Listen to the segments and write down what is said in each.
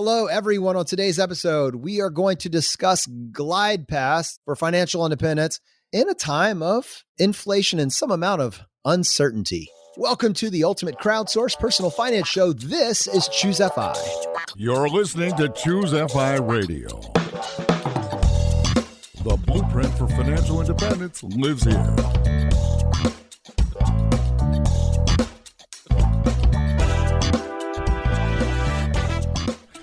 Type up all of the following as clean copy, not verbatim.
Hello, everyone. On today's episode, we are going to discuss glide paths for financial independence in a time of inflation and some amount of uncertainty. Welcome to the ultimate crowdsourced personal finance show. This is Choose FI. You're listening to Choose FI Radio. The blueprint for financial independence lives here.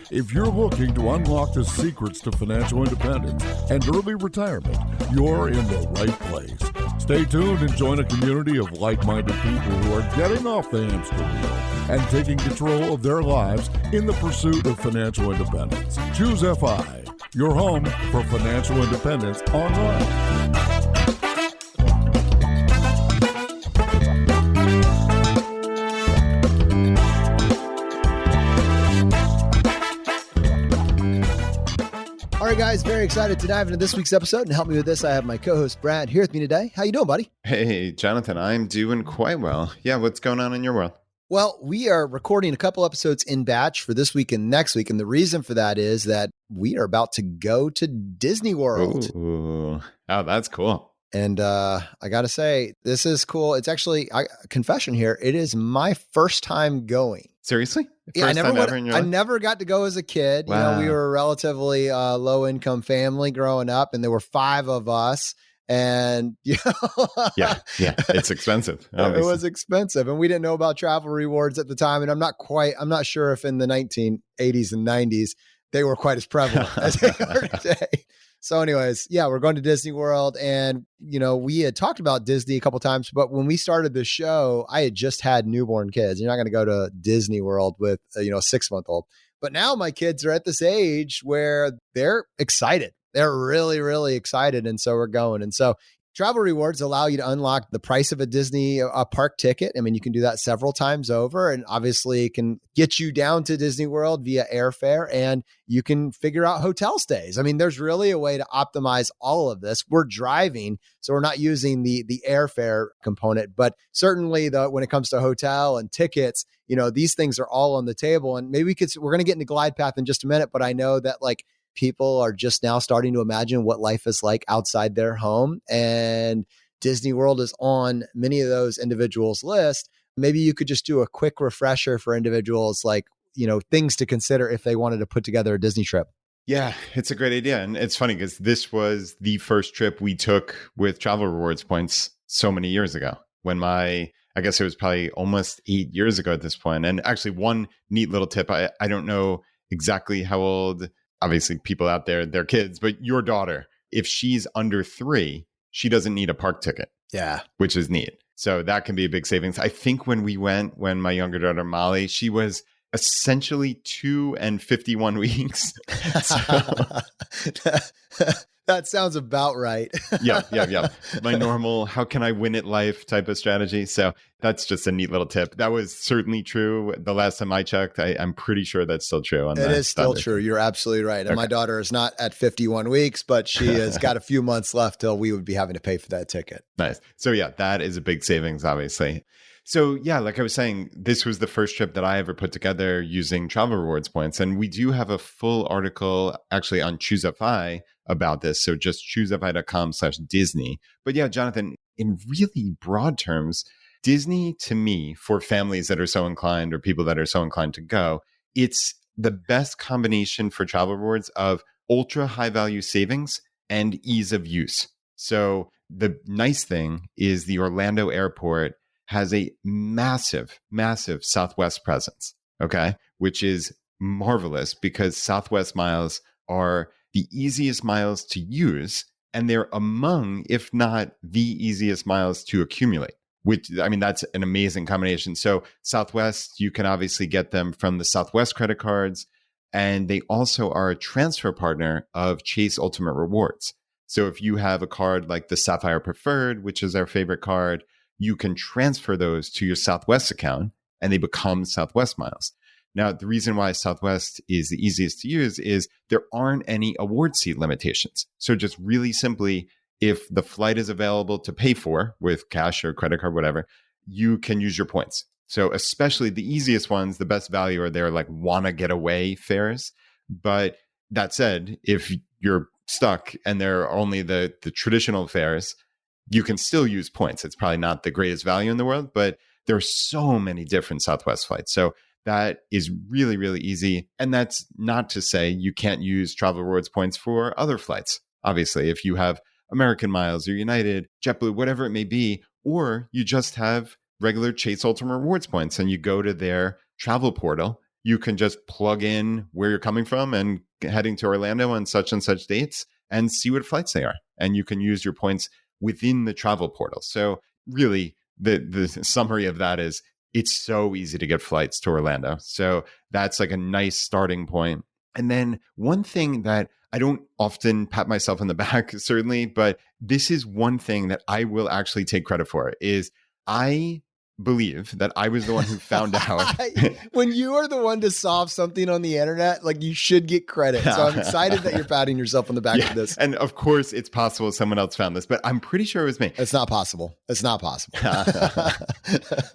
If you're looking to unlock the secrets to financial independence and early retirement, you're in the right place. Stay tuned and join a community of like-minded people who are getting off the hamster wheel and taking control of their lives in the pursuit of financial independence. Choose FI, your home for financial independence online. All right, guys, very excited to dive into this week's episode. And help me with this, I have my co-host, Brad, here with me today. How you doing, buddy? Hey, Jonathan, I'm doing quite well. Yeah, what's going on in your world? Well, we are recording a couple episodes in batch for this week and next week. And the reason for that is that we are about to go to Disney World. Ooh. Oh, that's cool. And I got to say, this is cool. It's actually, confession here, it is my first time going. Seriously? Yeah, First time ever in your I life? never got to go as a kid. Wow. You know, we were a relatively low-income family growing up, and there were 5 of us. And you know, Yeah, it's expensive. It Obviously. was expensive, and we didn't know about travel rewards at the time. And I'm not sure if in the 1980s and 90s they were quite as prevalent as they are today. So anyways, yeah, we're going to Disney World, and you know, we had talked about Disney a couple times, but when we started the show, I had just had newborn kids. You're not going to go to Disney World with a 6-month-old. But now my kids are at this age where they're excited. They're really, really excited, and so we're going. And so travel rewards allow you to unlock the price of a Disney park ticket. I mean, you can do that several times over, and obviously it can get you down to Disney World via airfare, and you can figure out hotel stays. I mean, there's really a way to optimize all of this. We're driving, so we're not using the airfare component, but certainly when it comes to hotel and tickets, you know, these things are all on the table. And maybe we're going to get into glide path in just a minute, but I know that people are just now starting to imagine what life is like outside their home, and Disney World is on many of those individuals' list. Maybe you could just do a quick refresher for individuals, things to consider if they wanted to put together a Disney trip. Yeah, it's a great idea. And it's funny because this was the first trip we took with travel rewards points so many years ago when I guess it was probably almost 8 years ago at this point. And actually one neat little tip, I don't know exactly how old, obviously people out there, they're kids, but your daughter, if she's under 3, she doesn't need a park ticket. Yeah. Which is neat. So that can be a big savings. I think when my younger daughter, Molly, she was essentially 2 and 51 weeks. That sounds about right. Yeah. My normal, how can I win at life type of strategy. So that's just a neat little tip. That was certainly true. The last time I checked, I'm pretty sure that's still true. It is still true. You're absolutely right. And my daughter is not at 51 weeks, but she has got a few months left till we would be having to pay for that ticket. Nice. So yeah, that is a big savings, obviously. So yeah, like I was saying, this was the first trip that I ever put together using travel rewards points. And we do have a full article actually on Choose FI about this. So just choosefi.com/Disney. But yeah, Jonathan, in really broad terms, Disney to me, for families that are so inclined or people that are so inclined to go, it's the best combination for travel rewards of ultra high value savings and ease of use. So the nice thing is the Orlando airport has a massive, massive Southwest presence, okay? Which is marvelous because Southwest miles are the easiest miles to use, and they're among, if not the easiest miles to accumulate, which, I mean, that's an amazing combination. So Southwest, you can obviously get them from the Southwest credit cards, and they also are a transfer partner of Chase Ultimate Rewards. So if you have a card like the Sapphire Preferred, which is our favorite card, you can transfer those to your Southwest account and they become Southwest miles. Now, the reason why Southwest is the easiest to use is there aren't any award seat limitations. So just really simply, if the flight is available to pay for with cash or credit card, whatever, you can use your points. So especially the easiest ones, the best value are their like wanna get away fares. But that said, if you're stuck and there are only the traditional fares, you can still use points. It's probably not the greatest value in the world, but there are so many different Southwest flights. So that is really, really easy. And that's not to say you can't use travel rewards points for other flights. Obviously, if you have American Miles or United, JetBlue, whatever it may be, or you just have regular Chase Ultimate Rewards points and you go to their travel portal, you can just plug in where you're coming from and heading to Orlando on such and such dates and see what flights they are. And you can use your points within the travel portal. So really, the summary of that is it's so easy to get flights to Orlando. So that's like a nice starting point. And then one thing that I don't often pat myself on the back, certainly, but this is one thing that I will actually take credit for is I believe that I was the one who found out. When you are the one to solve something on the internet, like you should get credit. So I'm excited that you're patting yourself on the back for this. And of course, it's possible someone else found this, but I'm pretty sure it was me. It's not possible. It's not possible.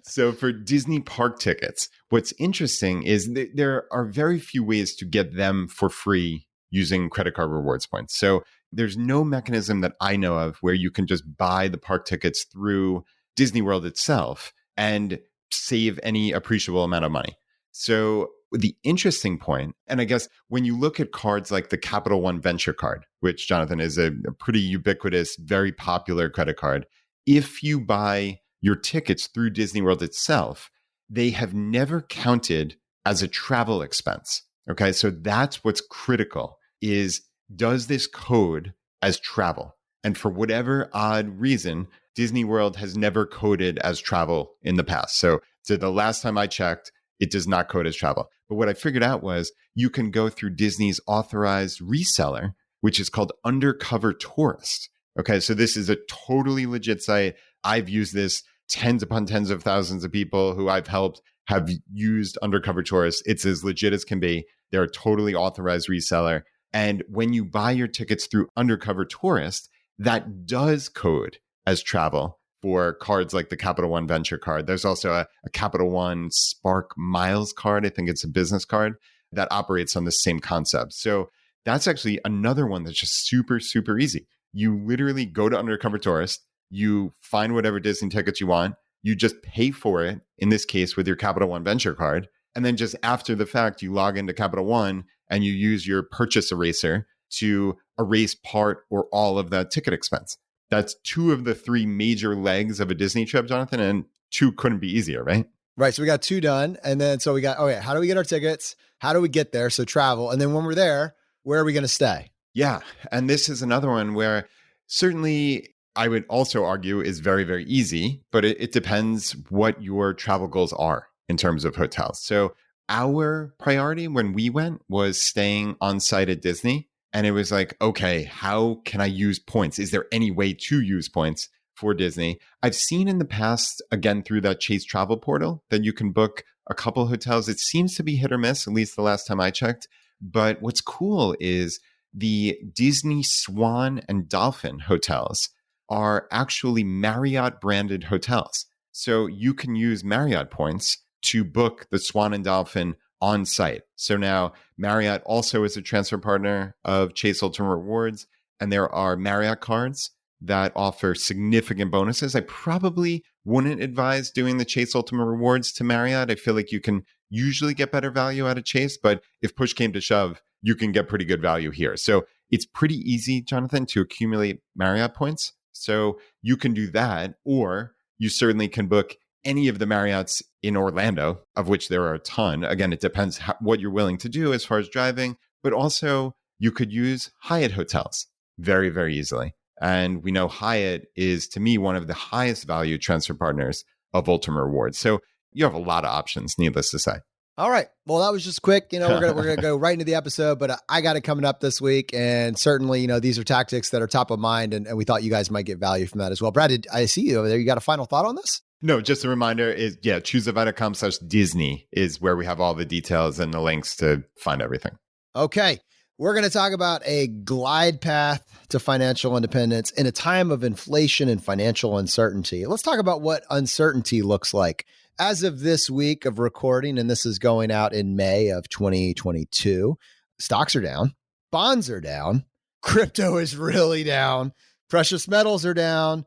So for Disney park tickets, what's interesting is there are very few ways to get them for free using credit card rewards points. So there's no mechanism that I know of where you can just buy the park tickets through Disney World itself and save any appreciable amount of money. So the interesting point, and I guess when you look at cards like the Capital One Venture card, which, Jonathan, is a pretty ubiquitous, very popular credit card, if you buy your tickets through Disney World itself, they have never counted as a travel expense. Okay, so that's what's critical is, does this code as travel? And for whatever odd reason, Disney World has never coded as travel in the past. So the last time I checked, it does not code as travel. But what I figured out was you can go through Disney's authorized reseller, which is called Undercover Tourist. Okay, so this is a totally legit site. I've used this. Tens upon tens of thousands of people who I've helped have used Undercover Tourist. It's as legit as can be. They're a totally authorized reseller. And when you buy your tickets through Undercover Tourist, that does code as travel for cards like the Capital One Venture card. There's also a Capital One Spark Miles card. I think it's a business card that operates on the same concept. So that's actually another one that's just super, super easy. You literally go to Undercover Tourist, you find whatever Disney tickets you want, you just pay for it, in this case with your Capital One Venture card, and then just after the fact, you log into Capital One and you use your purchase eraser to erase part or all of that ticket expense. That's two of the three major legs of a Disney trip, Jonathan, and two couldn't be easier, right? Right. So we got two done. And then, so we got, how do we get our tickets? How do we get there? So travel. And then when we're there, where are we going to stay? Yeah. And this is another one where certainly I would also argue is very, very easy, but it depends what your travel goals are in terms of hotels. So our priority when we went was staying on site at Disney. And it was like, okay, how can I use points? Is there any way to use points for Disney? I've seen in the past, again, through that Chase travel portal, that you can book a couple hotels. It seems to be hit or miss, at least the last time I checked. But what's cool is the Disney Swan and Dolphin hotels are actually Marriott branded hotels. So you can use Marriott points to book the Swan and Dolphin on site. So now Marriott also is a transfer partner of Chase Ultimate Rewards, and there are Marriott cards that offer significant bonuses. I probably wouldn't advise doing the Chase Ultimate Rewards to Marriott. I feel like you can usually get better value out of Chase, but if push came to shove, you can get pretty good value here. So it's pretty easy, Jonathan, to accumulate Marriott points. So you can do that, or you certainly can book any of the Marriotts in Orlando, of which there are a ton. Again, it depends what you're willing to do as far as driving, but also you could use Hyatt hotels very, very easily. And we know Hyatt is, to me, one of the highest value transfer partners of Ultimate Rewards. So you have a lot of options, needless to say. All right. Well, that was just quick. We're gonna go right into the episode, but I got it coming up this week, and certainly, these are tactics that are top of mind, and we thought you guys might get value from that as well. Brad, I see you over there. You got a final thought on this? No, just a reminder is, choosevite.com/Disney is where we have all the details and the links to find everything. Okay. We're going to talk about a glide path to financial independence in a time of inflation and financial uncertainty. Let's talk about what uncertainty looks like. As of this week of recording, and this is going out in May of 2022, stocks are down, bonds are down, crypto is really down, precious metals are down,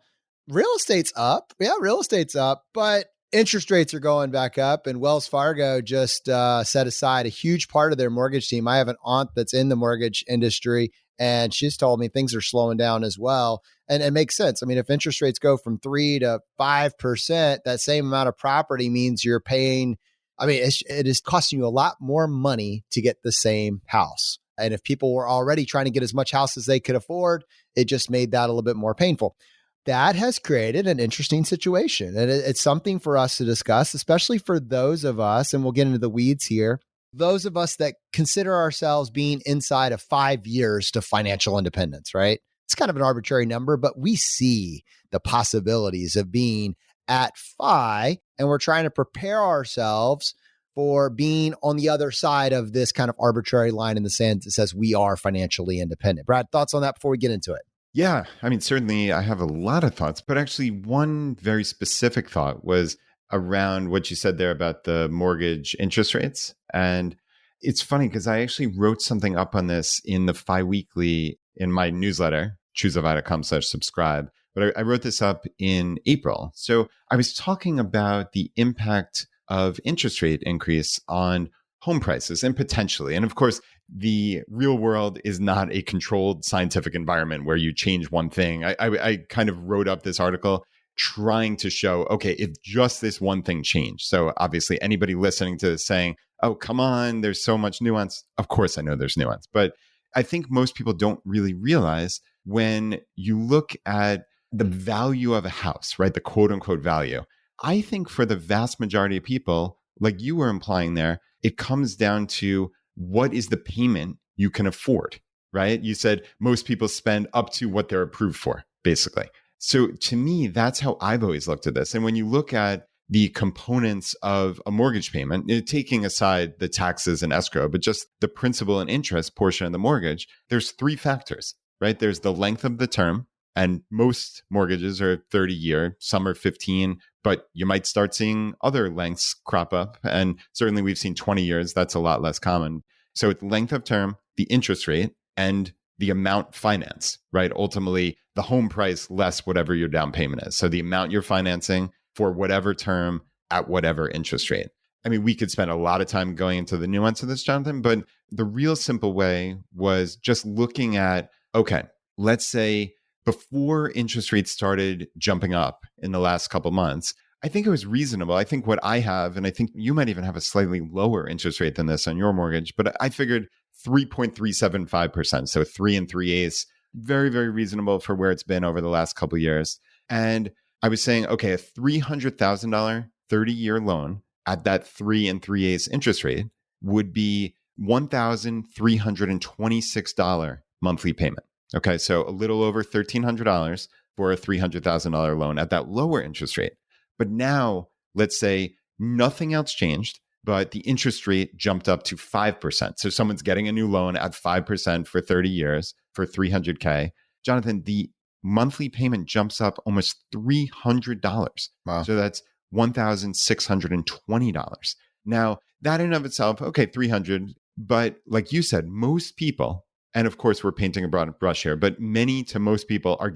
real estate's up. Yeah, real estate's up, but interest rates are going back up, and Wells Fargo just set aside a huge part of their mortgage team. I have an aunt that's in the mortgage industry, and she's told me things are slowing down as well. And it makes sense. I mean, if interest rates go from 3 to 5%, that same amount of property means you're paying, I mean, it is costing you a lot more money to get the same house. And if people were already trying to get as much house as they could afford, it just made that a little bit more painful. That has created an interesting situation. And it's something for us to discuss, especially for those of us, and we'll get into the weeds here, those of us that consider ourselves being inside of 5 years to financial independence, right? It's kind of an arbitrary number, but we see the possibilities of being at FI, and we're trying to prepare ourselves for being on the other side of this kind of arbitrary line in the sand that says we are financially independent. Brad, thoughts on that before we get into it? Yeah, I mean, certainly I have a lot of thoughts, but actually one very specific thought was around what you said there about the mortgage interest rates. And it's funny because I actually wrote something up on this in the FI Weekly in my newsletter, choosefi.com/subscribe. But I wrote this up in April. So I was talking about the impact of interest rate increase on home prices and potentially. And of course, the real world is not a controlled scientific environment where you change one thing. I kind of wrote up this article trying to show, okay, if just this one thing changed. So obviously anybody listening to this saying, oh, come on, there's so much nuance. Of course, I know there's nuance, but I think most people don't really realize when you look at the value of a house, right? The quote unquote value. I think for the vast majority of people, like you were implying there, it comes down to what is the payment you can afford, right? You said most people spend up to what they're approved for, basically. So to me, that's how I've always looked at this. And when you look at the components of a mortgage payment, taking aside the taxes and escrow, but just the principal and interest portion of the mortgage, there's 3 factors, right? There's the length of the term, and most mortgages are 30-year, some are 15, but you might start seeing other lengths crop up. And certainly we've seen 20 years. That's a lot less common. So it's length of term, the interest rate, and the amount financed, right? Ultimately, the home price less whatever your down payment is. So the amount you're financing for whatever term at whatever interest rate. I mean, we could spend a lot of time going into the nuance of this, Jonathan, but the real simple way was just looking at, okay, let's say before interest rates started jumping up in the last couple of months, I think it was reasonable. I think what I have, and I think you might even have a slightly lower interest rate than this on your mortgage, but I figured 3.375%. So 3 3/8, very, very reasonable for where it's been over the last couple of years. And I was saying, okay, a $300,000 30-year loan at that 3 3/8 interest rate would be $1,326 monthly payment. Okay, so a little over $1,300 for a $300,000 loan at that lower interest rate. But now, let's say nothing else changed, but the interest rate jumped up to 5%. So someone's getting a new loan at 5% for 30 years for $300K. Jonathan, the monthly payment jumps up almost $300. Wow. So that's $1,620. Now, that in and of itself, okay, 300, but like you said, most people, and of course we're painting a broad brush here, but many to most people are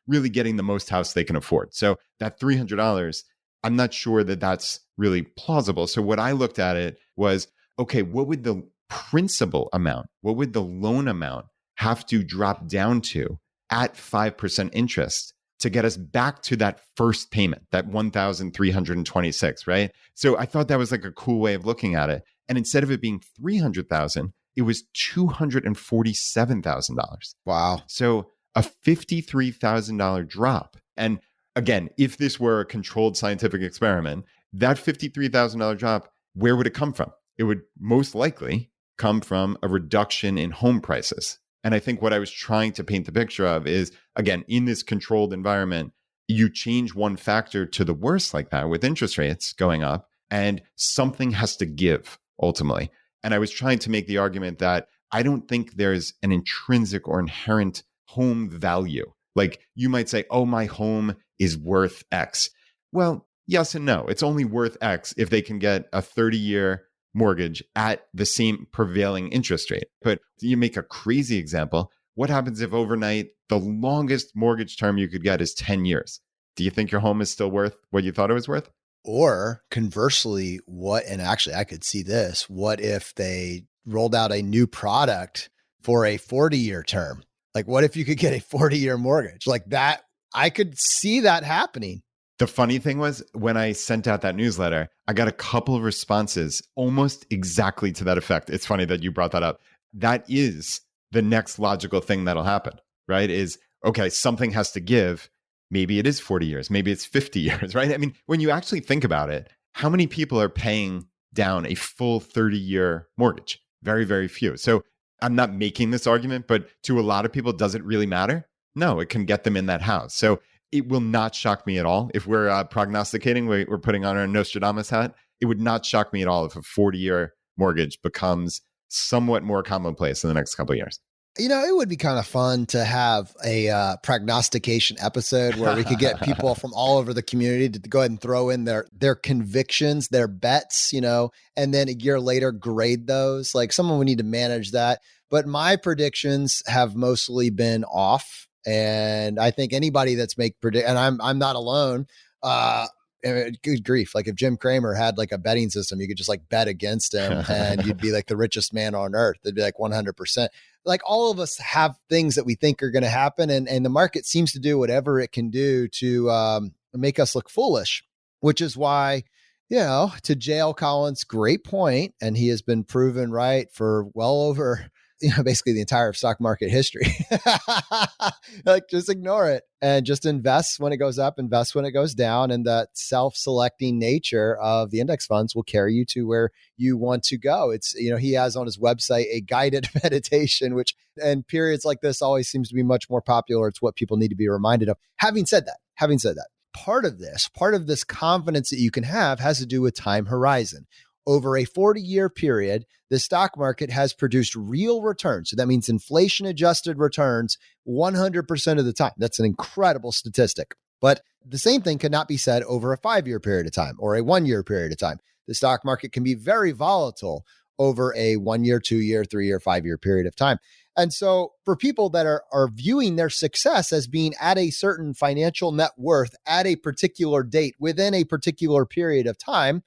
really getting the most house they can afford. So that $300, I'm not sure that that's really plausible. So what I looked at it was, okay, what would the principal amount, what would the loan amount have to drop down to at 5% interest to get us back to that first payment, that $1,326, right? So I thought that was like a cool way of looking at it. And instead of it being $300,000, it was $247,000. Wow. So a $53,000 drop. And again, if this were a controlled scientific experiment, that $53,000 drop, where would it come from? It would most likely come from a reduction in home prices. And I think what I was trying to paint the picture of is, again, in this controlled environment, you change one factor to the worse like that with interest rates going up, and something has to give ultimately. And I was trying to make the argument that I don't think there's an intrinsic or inherent home value. Like you might say, oh, my home is worth X. Well, yes and no. It's only worth X if they can get a 30-year mortgage at the same prevailing interest rate. But you make a crazy example. What happens if overnight the longest mortgage term you could get is 10 years? Do you think your home is still worth what you thought it was worth? Or conversely, and actually I could see this, what if they rolled out a new product for a 40-year term? Like, what if you could get a 40-year mortgage like that? I could see that happening. The funny thing was, when I sent out that newsletter, I got a couple of responses almost exactly to that effect. It's funny that you brought that up. That is the next logical thing that'll happen, right? Is, okay, something has to give. Maybe it is 40 years. Maybe it's 50 years, right? I mean, when you actually think about it, how many people are paying down a full 30-year mortgage? Very, very few. So I'm not making this argument, but to a lot of people, does it really matter? No, it can get them in that house. So it will not shock me at all. If we're prognosticating, we're putting on our Nostradamus hat, it would not shock me at all if a 40-year mortgage becomes somewhat more commonplace in the next couple of years. You know, it would be kind of fun to have a prognostication episode where we could get people from all over the community to go ahead and throw in their convictions, their bets, and then a year later grade those. Like, someone would need to manage that. But my predictions have mostly been off. And I think anybody that's and I'm not alone. Good grief. Like, if Jim Cramer had like a betting system, you could just like bet against him and you'd be like the richest man on earth. It'd be like 100%. Like, all of us have things that we think are going to happen. And the market seems to do whatever it can do to make us look foolish, which is why, to J.L. Collins' great point, and he has been proven right for well over basically the entire stock market history. Like, just ignore it and just invest when it goes up, invest when it goes down. And that self-selecting nature of the index funds will carry you to where you want to go. It's, he has on his website a guided meditation, which in periods like this always seems to be much more popular. It's what people need to be reminded of. Having said that, part of this confidence that you can have has to do with time horizon. Over a 40-year period, the stock market has produced real returns. So that means inflation-adjusted returns 100% of the time. That's an incredible statistic. But the same thing cannot be said over a 5-year period of time or a 1-year period of time. The stock market can be very volatile over a 1-year, 2-year, 3-year, 5-year period of time. And so for people that are viewing their success as being at a certain financial net worth at a particular date within a particular period of time,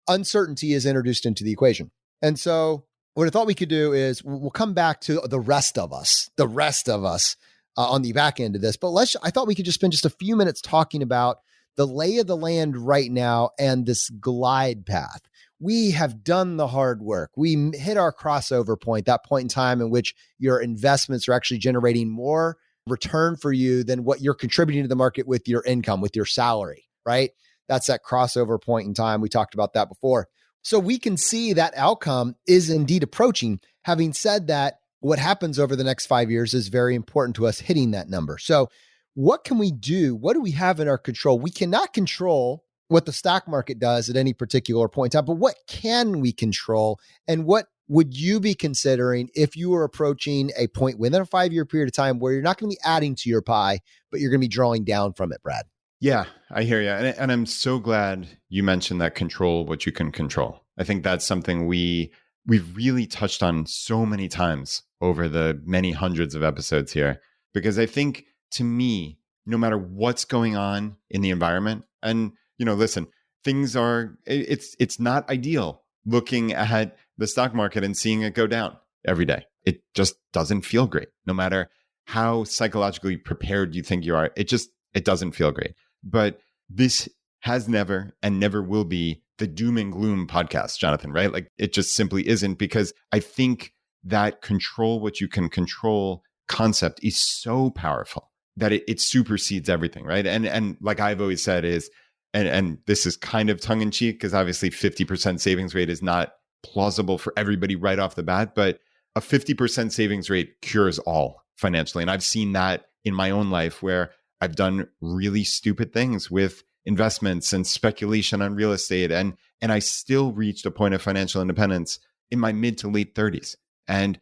uncertainty is introduced into the equation. And so what I thought we could do is we'll come back to the rest of us on the back end of this. But I thought we could just spend just a few minutes talking about the lay of the land right now and this glide path. We have done the hard work. We hit our crossover point, that point in time in which your investments are actually generating more return for you than what you're contributing to the market with your income, with your salary, right? That's that crossover point in time. We talked about that before. So we can see that outcome is indeed approaching. Having said that, what happens over the next 5 years is very important to us hitting that number. So what can we do? What do we have in our control? We cannot control what the stock market does at any particular point in time, but what can we control? And what would you be considering if you were approaching a point within a 5-year period of time where you're not going to be adding to your pie, but you're going to be drawing down from it, Brad? Yeah, I hear you. And I'm so glad you mentioned that control what you can control. I think that's something we've really touched on so many times over the many hundreds of episodes here, because I think, to me, no matter what's going on in the environment, and, listen, it's not ideal looking at the stock market and seeing it go down every day. It just doesn't feel great. No matter how psychologically prepared you think you are, it doesn't feel great. But this has never and never will be the doom and gloom podcast, Jonathan, right? Like, it just simply isn't, because I think that control what you can control concept is so powerful that it supersedes everything, right? And like I've always said is, and this is kind of tongue in cheek, because obviously 50% savings rate is not plausible for everybody right off the bat, but a 50% savings rate cures all financially. And I've seen that in my own life, where I've done really stupid things with investments and speculation on real estate. And I still reached a point of financial independence in my mid to late 30s. And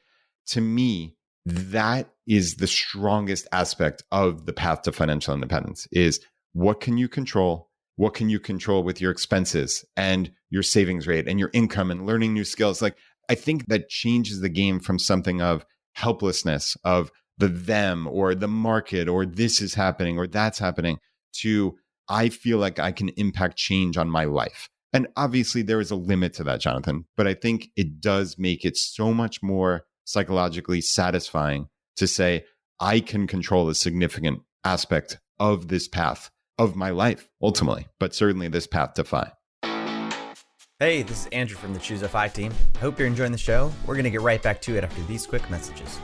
to me, that is the strongest aspect of the path to financial independence, is what can you control what can you control with your expenses and your savings rate and your income and learning new skills. Like, I think that changes the game from something of helplessness of the them or the market or this is happening or that's happening to I feel like I can impact change on my life. And obviously there is a limit to that, Jonathan, but I think it does make it so much more psychologically satisfying to say, I can control a significant aspect of this path of my life, ultimately, but certainly this path to FI. Hey, this is Andrew from the Choose FI team. I hope you're enjoying the show. We're going to get right back to it after these quick messages.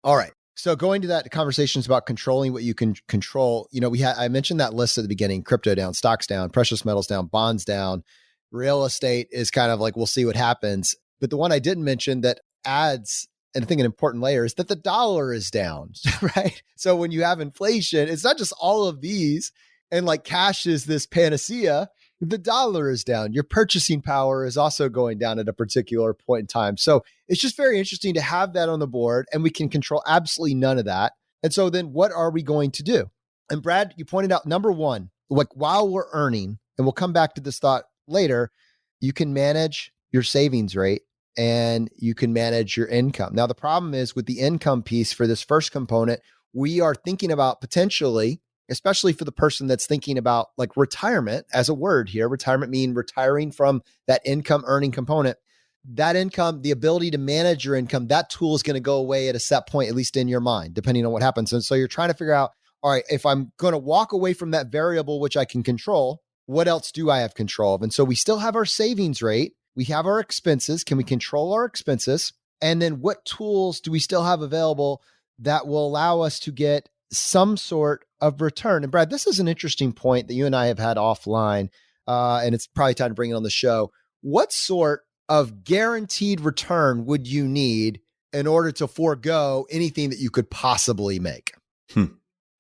All right. So going to that conversations about controlling what you can control, I mentioned that list at the beginning: crypto down, stocks down, precious metals down, bonds down, real estate is kind of like, we'll see what happens. But the one I didn't mention that adds, and I think an important layer, is that the dollar is down, right? So when you have inflation, it's not just all of these and like cash is this panacea. The dollar is down. Your purchasing power is also going down at a particular point in time. So it's just very interesting to have that on the board, and we can control absolutely none of that. And so then what are we going to do? And Brad, you pointed out, number one, like while we're earning, and we'll come back to this thought later, you can manage your savings rate and you can manage your income. Now, the problem is with the income piece for this first component, we are thinking about potentially, especially for the person that's thinking about like retirement as a word here, retirement mean retiring from that income earning component. That income, the ability to manage your income, that tool is going to go away at a set point, at least in your mind, depending on what happens. And so you're trying to figure out, all right, if I'm going to walk away from that variable, which I can control, what else do I have control of? And so we still have our savings rate. We have our expenses. Can we control our expenses? And then what tools do we still have available that will allow us to get some sort of return? And Brad, this is an interesting point that you and I have had offline, and it's probably time to bring it on the show. What sort of guaranteed return would you need in order to forego anything that you could possibly make?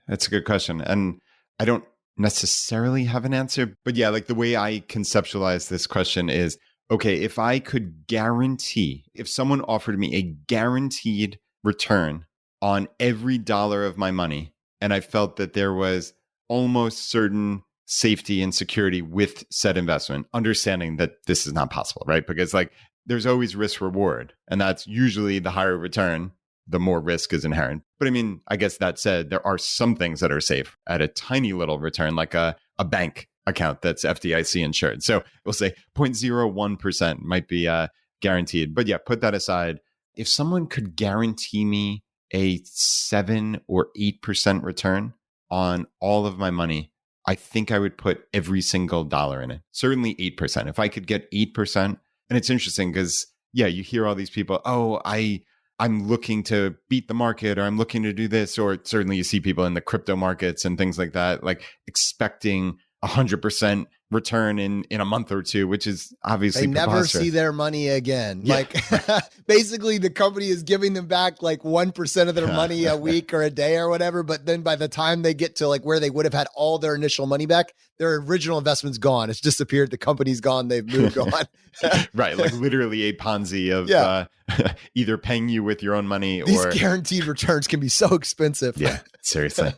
That's a good question. And I don't necessarily have an answer, but yeah, like the way I conceptualize this question is, okay, if I could guarantee, if someone offered me a guaranteed return on every dollar of my money, and I felt that there was almost certain safety and security with said investment, understanding that this is not possible, right? Because like there's always risk reward, and that's usually the higher return, the more risk is inherent. But I mean, I guess that said, there are some things that are safe at a tiny little return, like a bank account that's FDIC insured. So we'll say 0.01% might be guaranteed. But yeah, put that aside. If someone could guarantee me a 7 or 8% return on all of my money, I think I would put every single dollar in it. Certainly 8%. If I could get 8%, and it's interesting because, yeah, you hear all these people, oh, I'm looking to beat the market, or I'm looking to do this, or certainly you see people in the crypto markets and things like that, like expecting 100% return in a month or two, which is obviously they never see their money again. Yeah. Like basically the company is giving them back like 1% of their money a week or a day or whatever. But then by the time they get to like where they would have had all their initial money back, their original investment's gone. It's disappeared. The company's gone. They've moved on. Right. Like literally a Ponzi of either paying you with your own money These or guaranteed returns can be so expensive. Yeah, seriously.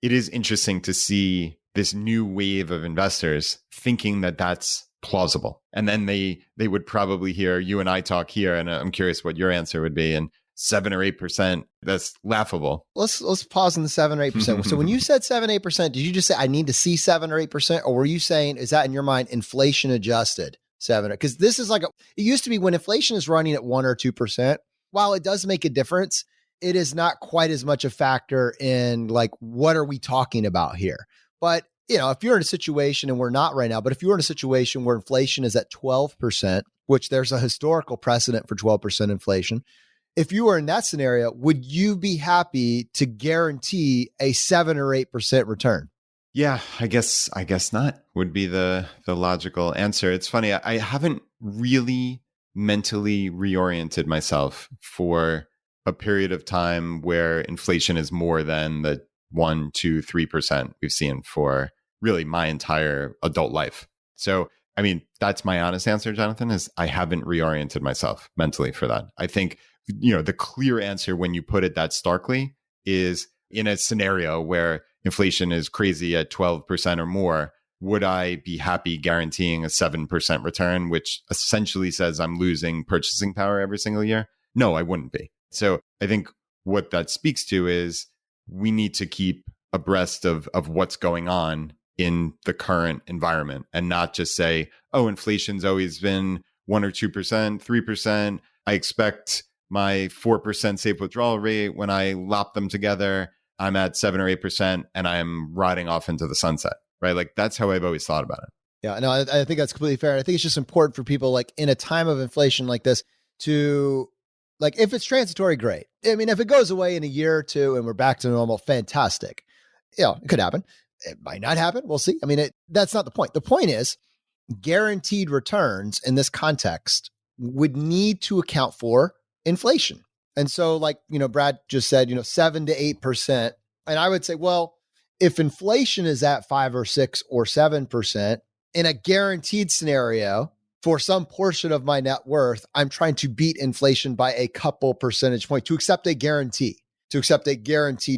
It is interesting to see this new wave of investors thinking that that's plausible. And then they would probably hear you and I talk here, and I'm curious what your answer would be. And 7 or 8%, that's laughable. Let's pause on the 7 or 8%. So when you said 7, 8%, did you just say I need to see 7 or 8%? Or were you saying, is that in your mind inflation adjusted 7? Because this is like, it used to be when inflation is running at 1 or 2%, while it does make a difference, it is not quite as much a factor in like, what are we talking about here? But, you know, if you're in a situation, and we're not right now, but if you're in a situation where inflation is at 12%, which there's a historical precedent for 12% inflation, if you were in that scenario, would you be happy to guarantee a 7 or 8% return? Yeah, I guess not would be the logical answer. It's funny. I haven't really mentally reoriented myself for a period of time where inflation is more than the 1, 2, 3% we've seen for really my entire adult life. So, I mean, that's my honest answer, Jonathan, is I haven't reoriented myself mentally for that. I think, you know, the clear answer when you put it that starkly is in a scenario where inflation is crazy at 12% or more, would I be happy guaranteeing a 7% return, which essentially says I'm losing purchasing power every single year? No, I wouldn't be. So I think what that speaks to is we need to keep abreast of what's going on in the current environment and not just say, oh, inflation's always been 1 or 2%, 3%. I expect my 4% safe withdrawal rate, when I lop them together, I'm at 7 or 8% and I'm riding off into the sunset, right? Like that's how I've always thought about it. Yeah, no, I think that's completely fair. I think it's just important for people like in a time of inflation like this to like, if it's transitory, great. I mean, if it goes away in a year or two and we're back to normal, fantastic. It could happen. It might not happen. We'll see. I mean, that's not the point. The point is guaranteed returns in this context would need to account for inflation. And so like, Brad just said, 7 to 8%. And I would say, well, if inflation is at 5 or 6 or 7% in a guaranteed scenario for some portion of my net worth, I'm trying to beat inflation by a couple percentage point to accept a guaranteed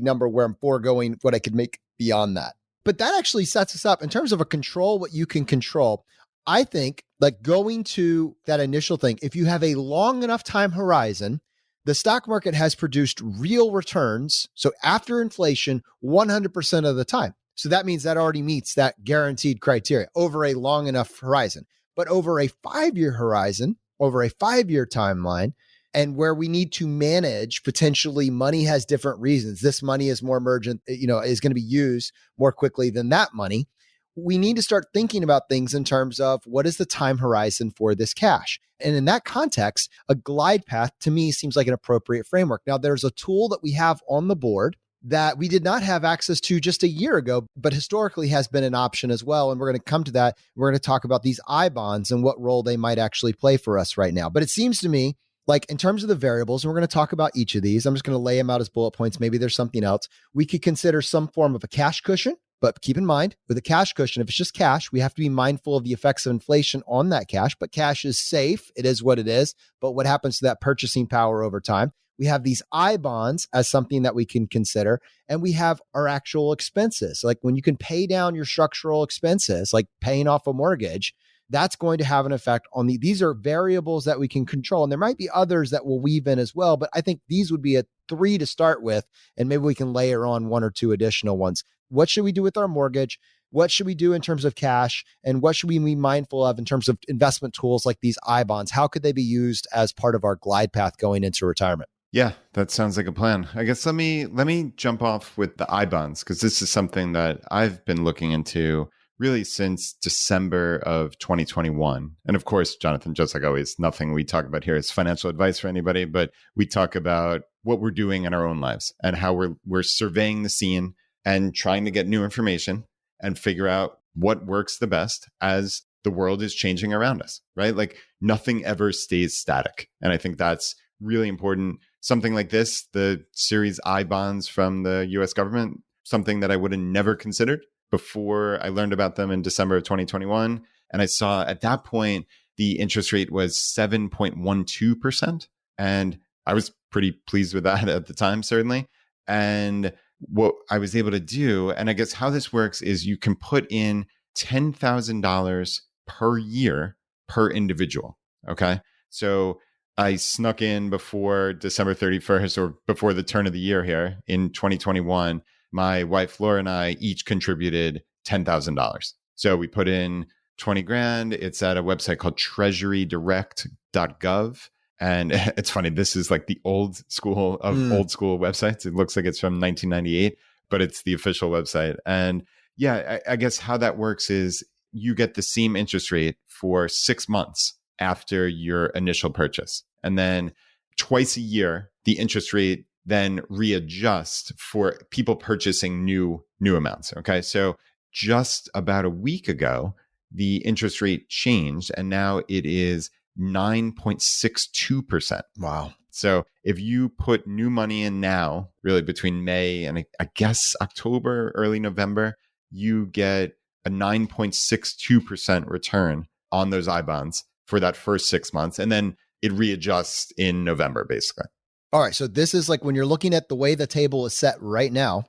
number where I'm foregoing what I could make beyond that. But that actually sets us up in terms of a control, what you can control. I think like going to that initial thing, if you have a long enough time horizon, the stock market has produced real returns. So after inflation, 100% of the time. So that means that already meets that guaranteed criteria over a long enough horizon. But over a 5-year horizon, over a 5-year timeline, and where we need to manage potentially money has different reasons. This money is more emergent, is going to be used more quickly than that money. We need to start thinking about things in terms of what is the time horizon for this cash? And in that context, a glide path to me seems like an appropriate framework. Now, there's a tool that we have on the board that we did not have access to just a year ago, but historically has been an option as well. And we're going to come to that. We're going to talk about these I bonds and what role they might actually play for us right now. But it seems to me like in terms of the variables, and we're going to talk about each of these, I'm just going to lay them out as bullet points. Maybe there's something else. We could consider some form of a cash cushion, but keep in mind with a cash cushion, if it's just cash, we have to be mindful of the effects of inflation on that cash, but cash is safe. It is what it is. But what happens to that purchasing power over time? We have these I bonds as something that we can consider, and we have our actual expenses. Like when you can pay down your structural expenses, like paying off a mortgage, that's going to have an effect on these are variables that we can control. And there might be others that will weave in as well, but I think these would be a 3 to start with, and maybe we can layer on 1 or 2 additional ones. What should we do with our mortgage? What should we do in terms of cash? And what should we be mindful of in terms of investment tools like these I bonds? How could they be used as part of our glide path going into retirement? Yeah, that sounds like a plan. I guess let me jump off with the I bonds, because this is something that I've been looking into really since December of 2021. And of course, Jonathan, just like always, nothing we talk about here is financial advice for anybody, but we talk about what we're doing in our own lives and how we're surveying the scene and trying to get new information and figure out what works the best as the world is changing around us, right? Like nothing ever stays static. And I think that's really important. Something like this, the Series I bonds from the US government, something that I would have never considered before I learned about them in December of 2021. And I saw at that point, the interest rate was 7.12%. And I was pretty pleased with that at the time, certainly. And what I was able to do, and I guess how this works is you can put in $10,000 per year per individual. Okay. So I snuck in before December 31st or before the turn of the year here in 2021. My wife, Laura, and I each contributed $10,000. So we put in 20 grand. It's at a website called treasurydirect.gov. And it's funny, this is like the old school of old school websites. It looks like it's from 1998, but it's the official website. And yeah, I guess how that works is you get the same interest rate for 6 months after your initial purchase. And then twice a year, the interest rate then readjusts for people purchasing new amounts. Okay. So just about a week ago, the interest rate changed and now it is 9.62%. Wow. So if you put new money in now, really between May and I guess October, early November, you get a 9.62% return on those I bonds for that first 6 months. And then it readjusts in November, basically. All right. So this is like when you're looking at the way the table is set right now,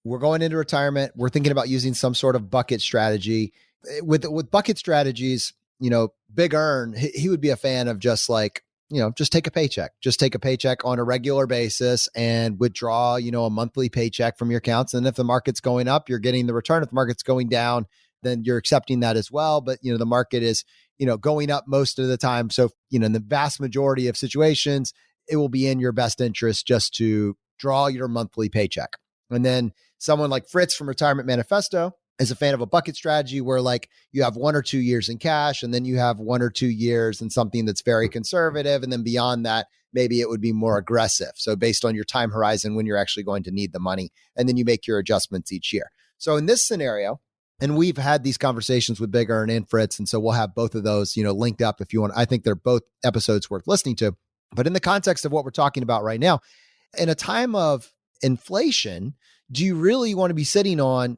we're going into retirement. We're thinking about using some sort of bucket strategy. With bucket strategies, Big Earn, he would be a fan of just like, just take a paycheck. Just take a paycheck on a regular basis and withdraw, a monthly paycheck from your accounts. And if the market's going up, you're getting the return. If the market's going down, then you're accepting that as well. But, the market is, going up most of the time. So, in the vast majority of situations, it will be in your best interest just to draw your monthly paycheck. And then someone like Fritz from Retirement Manifesto is a fan of a bucket strategy where like you have 1 or 2 years in cash, and then you have 1 or 2 years in something that's very conservative. And then beyond that, maybe it would be more aggressive. So based on your time horizon, when you're actually going to need the money, and then you make your adjustments each year. So in this scenario, and we've had these conversations with Big Earn and Fritz, and so we'll have both of those, linked up if you want. I think they're both episodes worth listening to. But in the context of what we're talking about right now, in a time of inflation, do you really want to be sitting on,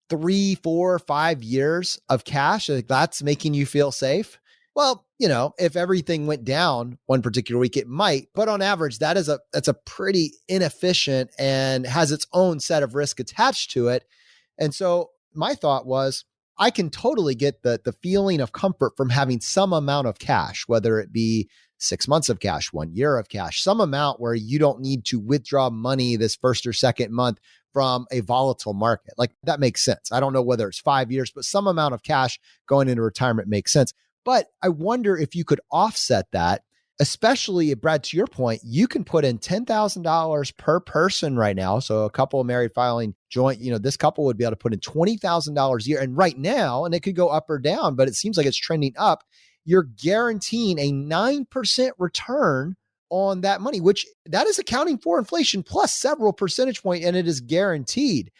3, 4, 5 years of cash? Like that's making you feel safe? Well, if everything went down one particular week, it might, but on average, that's a pretty inefficient and has its own set of risk attached to it. And so my thought was, I can totally get the feeling of comfort from having some amount of cash, whether it be 6 months of cash, 1 year of cash, some amount where you don't need to withdraw money this first or second month from a volatile market. Like that makes sense. I don't know whether it's 5 years, but some amount of cash going into retirement makes sense. But I wonder if you could offset that, especially Brad, to your point, you can put in $10,000 per person right now. So a couple of married filing joint, this couple would be able to put in $20,000 a year. And right now, and it could go up or down, but it seems like it's trending up. You're guaranteeing a 9% return on that money, which that is accounting for inflation plus several percentage points, and it is guaranteed.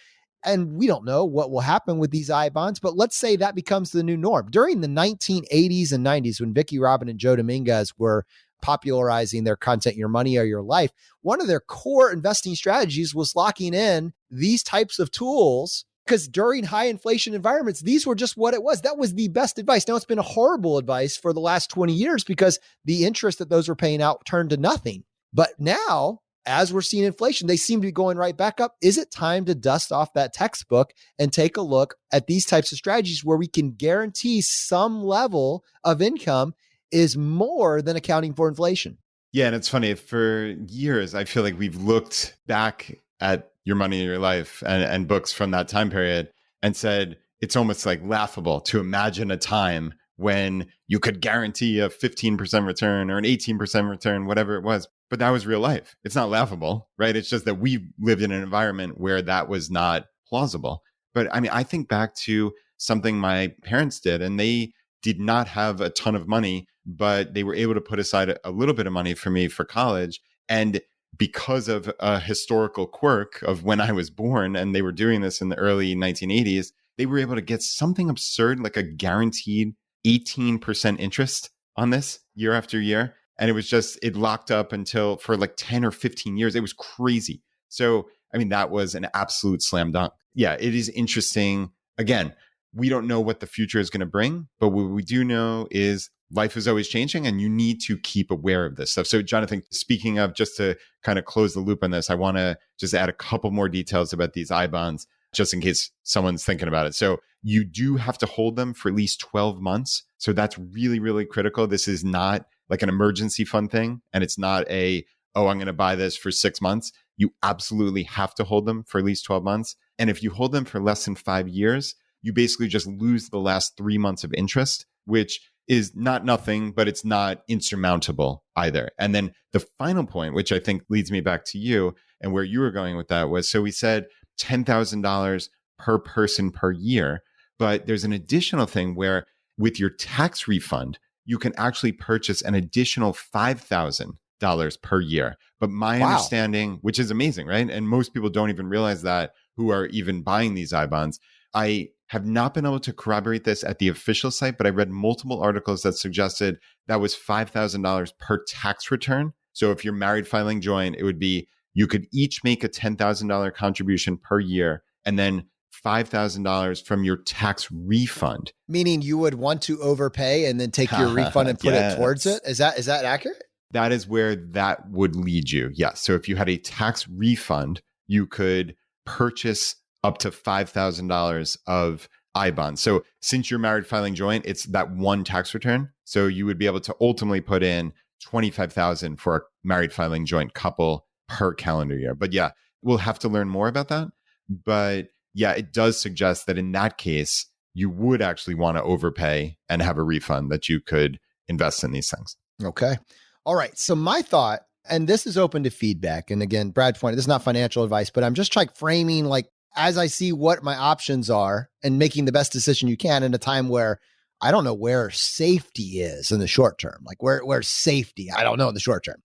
And we don't know what will happen with these I bonds, but let's say that becomes the new norm. During the 1980s and 90s, when Vicky Robin and Joe Dominguez were popularizing their content, Your Money or Your Life, one of their core investing strategies was locking in these types of tools, because during high inflation environments, these were just what it was. That was the best advice. Now it's been a horrible advice for the last 20 years because the interest that those were paying out turned to nothing. But now, as we're seeing inflation, they seem to be going right back up. Is it time to dust off that textbook and take a look at these types of strategies where we can guarantee some level of income is more than accounting for inflation? Yeah, and it's funny, for years, I feel like we've looked back at Your Money or Your Life and books from that time period and said, it's almost like laughable to imagine a time when you could guarantee a 15% return or an 18% return, whatever it was. But that was real life. It's not laughable, right? It's just that we lived in an environment where that was not plausible. But I mean, I think back to something my parents did, and they did not have a ton of money, but they were able to put aside a little bit of money for me for college. And because of a historical quirk of when I was born, and they were doing this in the early 1980s, they were able to get something absurd, like a guaranteed 18% interest on this year after year. And it was just, it locked up until for like 10 or 15 years. It was crazy. So, I mean, that was an absolute slam dunk. Yeah, it is interesting. Again, we don't know what the future is going to bring, but what we do know is life is always changing and you need to keep aware of this stuff. So Jonathan, speaking of, just to kind of close the loop on this, I want to just add a couple more details about these I bonds, just in case someone's thinking about it. So you do have to hold them for at least 12 months. So that's really, really critical. This is not like an emergency fund thing. And it's not I'm going to buy this for 6 months. You absolutely have to hold them for at least 12 months. And if you hold them for less than 5 years, you basically just lose the last 3 months of interest, which is not nothing, but it's not insurmountable either. And then the final point, which I think leads me back to you and where you were going with that, was, so we said $10,000 per person per year, but there's an additional thing where with your tax refund, you can actually purchase an additional $5,000 per year. But my understanding, which is amazing, right? And most people don't even realize that, who are even buying these I bonds. I have not been able to corroborate this at the official site, but I read multiple articles that suggested that was $5,000 per tax return. So if you're married filing joint, it would be, you could each make a $10,000 contribution per year, and then $5,000 from your tax refund. Meaning you would want to overpay and then take your refund and put it towards it? Is that accurate? That is where that would lead you. Yes. So if you had a tax refund, you could purchase up to $5,000 of I bonds. So since you're married filing joint, it's that one tax return. So you would be able to ultimately put in $25,000 for a married filing joint couple per calendar year. But yeah, we'll have to learn more about that. But yeah, it does suggest that in that case, you would actually want to overpay and have a refund that you could invest in these things. Okay. All right. So my thought, and this is open to feedback. And again, Brad's point, this is not financial advice, but I'm just like framing like as I see what my options are and making the best decision you can in a time where I don't know where safety is in the short term. Like where's safety? I don't know in the short term.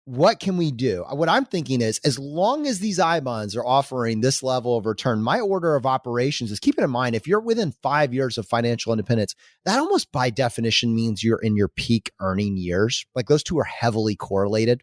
What can we do? What I'm thinking is, as long as these I bonds are offering this level of return, my order of operations is keeping in mind, if you're within 5 years of financial independence, that almost by definition means you're in your peak earning years. Like those two are heavily correlated.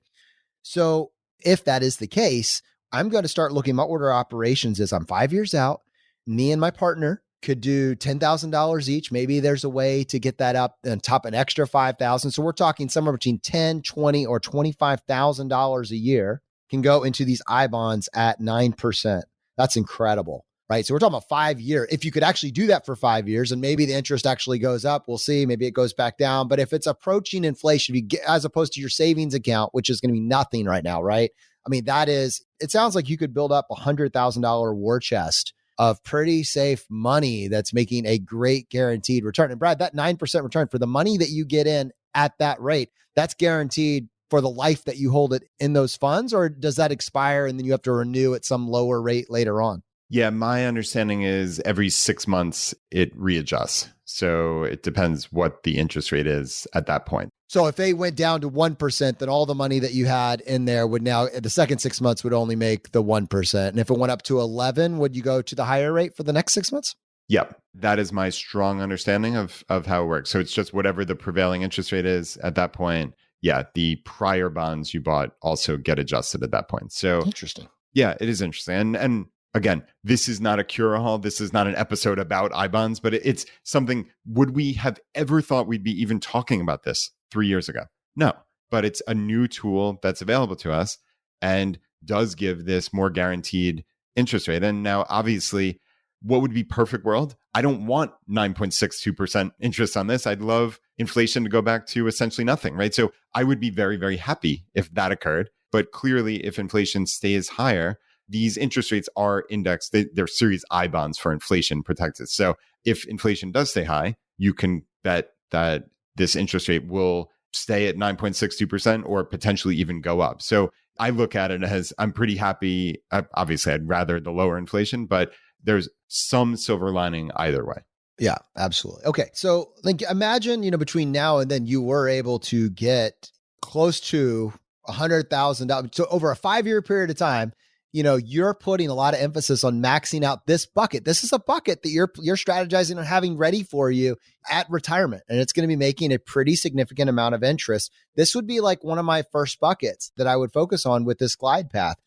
So if that is the case, I'm going to start looking, my order of operations is I'm 5 years out. Me and my partner could do $10,000 each. Maybe there's a way to get that up and top an extra $5,000. So we're talking somewhere between $10,000, $20,000, or $25,000 a year can go into these I bonds at 9%. That's incredible, right? So we're talking about 5 years. If you could actually do that for 5 years and maybe the interest actually goes up, we'll see. Maybe it goes back down. But if it's approaching inflation, if you get, as opposed to your savings account, which is going to be nothing right now, right? I mean, it sounds like you could build up $100,000 war chest of pretty safe money that's making a great guaranteed return. And Brad, that 9% return for the money that you get in at that rate, that's guaranteed for the life that you hold it in those funds, or does that expire and then you have to renew at some lower rate later on? Yeah, my understanding is every 6 months it readjusts. So it depends what the interest rate is at that point. So if they went down to 1%, then all the money that you had in there would now, the second 6 months would only make the 1%. And if it went up to 11, would you go to the higher rate for the next 6 months? Yep. That is my strong understanding of how it works. So it's just whatever the prevailing interest rate is at that point. Yeah, the prior bonds you bought also get adjusted at that point. So interesting. Yeah, it is interesting. And again, this is not a cure-all. This is not an episode about I bonds, but it's something, would we have ever thought we'd be even talking about this 3 years ago? No, but it's a new tool that's available to us and does give this more guaranteed interest rate. And now, obviously, what would be perfect world? I don't want 9.62% interest on this. I'd love inflation to go back to essentially nothing, right? So I would be very, very happy if that occurred. But clearly, if inflation stays higher, these interest rates are indexed. They're series I bonds for inflation protected. So if inflation does stay high, you can bet that this interest rate will stay at 9.62% or potentially even go up. So I look at it as I'm pretty happy. Obviously, I'd rather the lower inflation, but there's some silver lining either way. Yeah, absolutely. Okay. So like imagine, between now and then you were able to get close to $100,000. So over a 5-year period of time, you're putting a lot of emphasis on maxing out this bucket. This is a bucket that you're strategizing on having ready for you at retirement. And it's going to be making a pretty significant amount of interest. This would be like one of my first buckets that I would focus on with this glide path.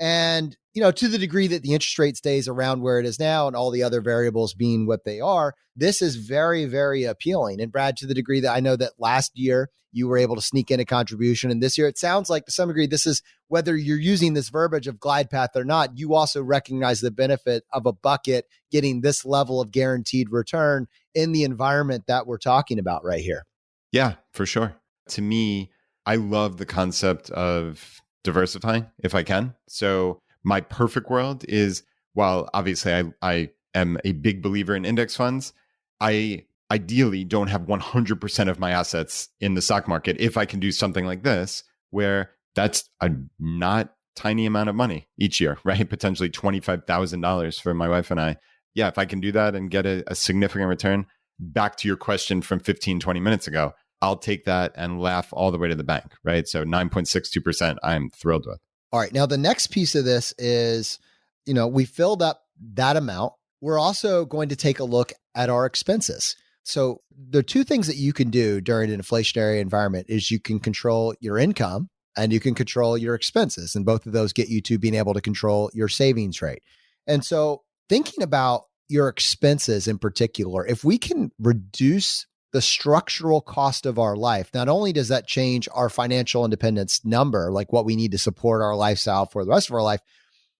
And, to the degree that the interest rate stays around where it is now and all the other variables being what they are, this is very, very appealing. And Brad, to the degree that I know that last year you were able to sneak in a contribution, and this year it sounds like to some degree, this is whether you're using this verbiage of glide path or not, you also recognize the benefit of a bucket getting this level of guaranteed return in the environment that we're talking about right here. Yeah, for sure. To me, I love the concept of diversifying if I can. So my perfect world is, while obviously I am a big believer in index funds, I ideally don't have 100% of my assets in the stock market if I can do something like this, where that's a not tiny amount of money each year, right? Potentially $25,000 for my wife and I. Yeah, if I can do that and get a significant return, back to your question from 15, 20 minutes ago, I'll take that and laugh all the way to the bank, right? So 9.62%, I'm thrilled with. All right. Now, the next piece of this is, we filled up that amount. We're also going to take a look at our expenses. So the two things that you can do during an inflationary environment is you can control your income and you can control your expenses. And both of those get you to being able to control your savings rate. And so thinking about your expenses in particular, if we can reduce the structural cost of our life, not only does that change our financial independence number, like what we need to support our lifestyle for the rest of our life,